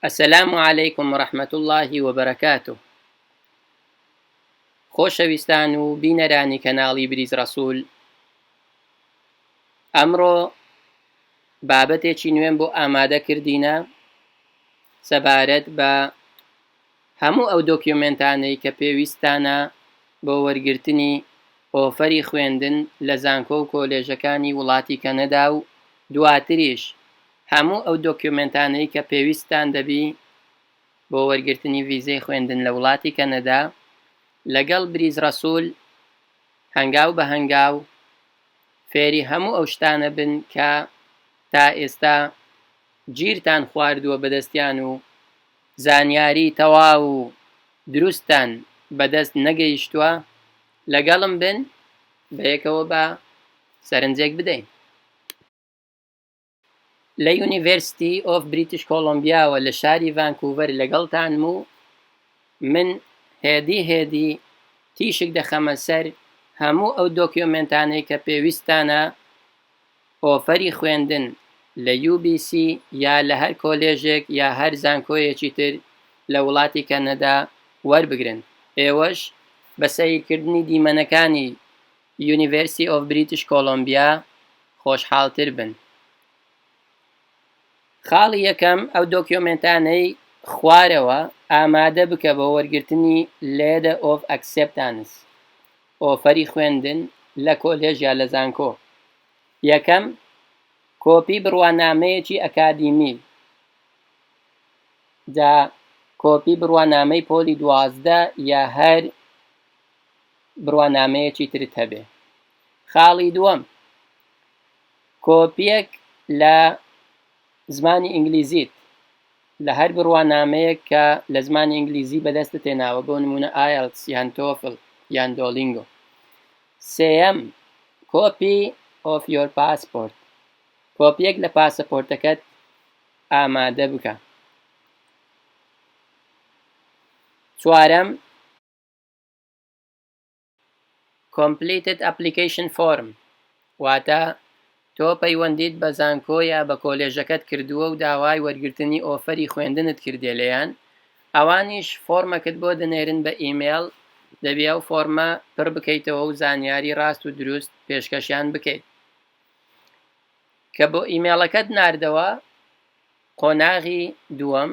السلام عليكم ورحمة الله وبركاته. خۆشەویستان و بینەرانی کەناڵی بریز ڕەسوول، ئەمڕۆ بابەتێکی نوێم بۆ ئامادەکردینە سەبارەت بە هەموو ئەو دۆکیومنتانەی کە پێویستانە بۆ وەرگرتنی ئۆفەری خوێندن لە زانکۆ و کۆلێژەکانی وڵاتی کەنەدا و دواتریش هەموو ئەو دۆکیومنتانەی کە پێویستان دەبی بۆ وەرگرتنی ڤیزەی خوێندن لە وڵاتی کەنەدا لەگەڵ بریز ڕەسوول هەنگاو بە هەنگاو فێری هەموو ئەو شتانە بن کە تا ئێستا گیرتان خواردووە بەدەستیان و زانیاری تەواو و دروستان بەدەست نەگەیشتووە، لەگەڵم بن بەیەکەوە بە سەرنجێک بدەین. لە یونیڤەرسیتی ئۆف بریتیش کۆلۆمبیاوە لە شاری ڤانکوڤەر لەگەڵتانم و من هێدی تیشک دەخەمە سەر هەموو ئەو دۆکیومنتانەی کە پێویستانە ئۆفەری خوێندن لە UBC یا لە هەر کۆلێژێک یا هەر زانکۆیەکی تر لە وڵاتی کەنەدا وەربگرن. ئێوەش بە سەیرکردنی دیمەنەکانی یونیڤەرسیتی ئۆف بریتیش کۆلۆمبیا خۆشحاڵتر بن. خاڵی یەکەم ئەو دۆکیومنتانەی خوارەوە ئامادە بکە بە وەرگرتنی لێدە ئۆف ئەکسێپتانس، ئۆفەری خوێندن لە کۆلێژ یا لە زانکۆ. یەکەم، کۆپی بڕوانامەیەکی ئەکادیمی، جا کۆپی بڕوانامەی پۆلی 12 یا هەر بڕوانامەیەکی ترت هەبێ. خاڵی دووەم، کۆپیەک لە زمانی ئینگلیزیت لە هەر بڕوانامەیەک کە لە زمانی ئینگلیزی بەدەستت تێناوە، بۆ نمونە IELTS یان TOEFL یان دۆلینگۆ. سێەم، کۆپی ئۆف یۆر پاسپۆرت، کۆپیەک لە پاسەپۆرتەکەت ئامادە بکە. چوارەم، completed application form، واتە تۆ پەیوەندیت بە زانکۆ یا بە کۆلێژەکەت کردووە و داوای وەرگرتنی ئۆفەری خوێندنت کردێ لێیان، ئەوانیش فۆرمەکەت بۆ دەنێرن بە ئیمێل، دەبێ ئەو فۆرمە پڕ بکەیتەوە و زانیاری ڕاست و دروست پێشکەشیان بکەیت. کە بۆ ئیمێڵەکەت ناردەوە، قۆناغی دووەم،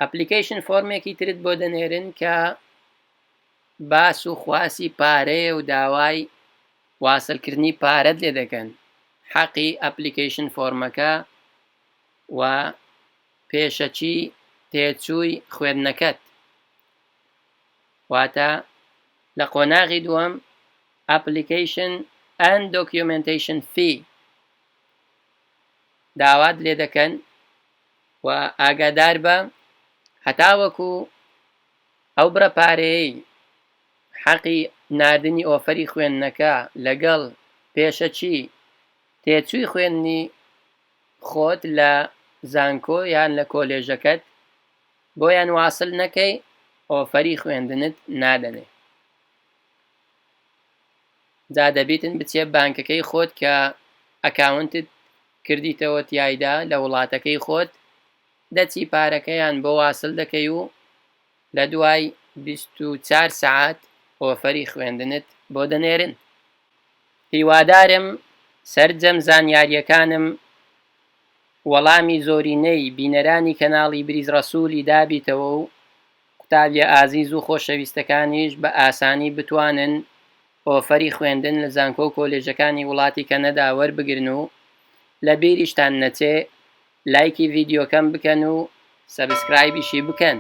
ئەپلیکیشن فۆرمێکی ترت بۆ دەنێرن کە باس و خواسی پارەیە و داوای واسلکردنی پارەت لێ دەکەن. حەقی ئەپلیکیشن فۆرمەکە و پێشەچی تێچووی خوێندنەکەت. واتە لە قۆناغی دووەم، ئەپلیکیشن ئەند دۆکیومنتیشن فی داوات لێ دەکەن و ئاگادار بە هەتاوەکو ئەو بڕە پارەیەی حەقی ناردنی ئۆفەری خوێندنەکە لەگەڵ پێشەچی تێچووی خوێندنی خۆت لە زانکۆ یان لە کۆلێژەکەت بۆیان واسل نەکەی، ئۆفەری خوێندنت نادەنێ. جا دەبیتن بچێ بانکەکەی خۆت کە ئەکاونتت کردیتەوە تیایدا لە وڵاتەکەی خۆت، دەچی پارەکەیان بۆ واسل دەکەی و لە دوای 24 سەعات ئۆفەری خوێندنت بۆ دەنێرن. هیوادارم سەرجەم زانیاریەکانم وەڵامی زۆرینەی بینەرانی کەناڵی بریز ڕەسوولی دابیتەوە و قوتابیە ئازیز و خۆشەویستەکانیش بە ئاسانی بتوانن ئۆفەری خوێندن لە زانکۆ و کۆلێژەکانی وڵاتی کەنەدا وەربگرن و لە بیریشتان نەچێ لایکی ڤیدیۆکەم بکەن و سەبسکرایبیشی بکەن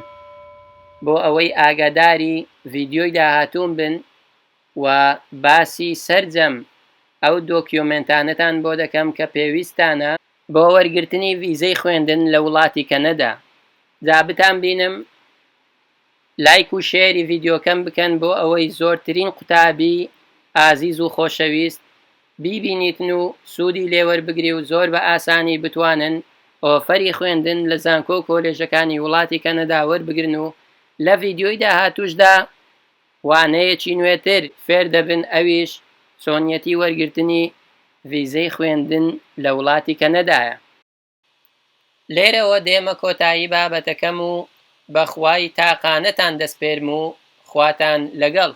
بۆ ئەوەی ئاگاداری ڤیدیۆی داهاتوون بن و باسی سەرجەم ئەو دۆکیومنتانەتان بۆ دەکەم کە پێویستانە بۆ وەرگرتنی ڤیزەی خوێندن لە وڵاتی کەنەدا. جا بتان بینم لایک و شێری ڤیدیۆکەم بکەن بۆ ئەوەی زۆرترین قوتابی ئازیز و خۆشەویست بیبینیتن و سوودی لێوەربگری و زۆر بە ئاسانی بتوانن ئۆفەری خوێندن لە زانکۆ و کۆلێژەکانی وڵاتی کەنەدا وەربگرن و لە ڤیدیۆی داهاتووشدا وانەیەکی نوێتر فێر دەبن، ئەویش چۆنیەتی وەرگرتنی ڤیزەی خوێندن لە وڵاتی کەنەدایە. لێرەوە دێمە کۆتایی بابەتەکەم و بەخوای تاقانەتان دەسپێرم و خواتان لەگەڵ.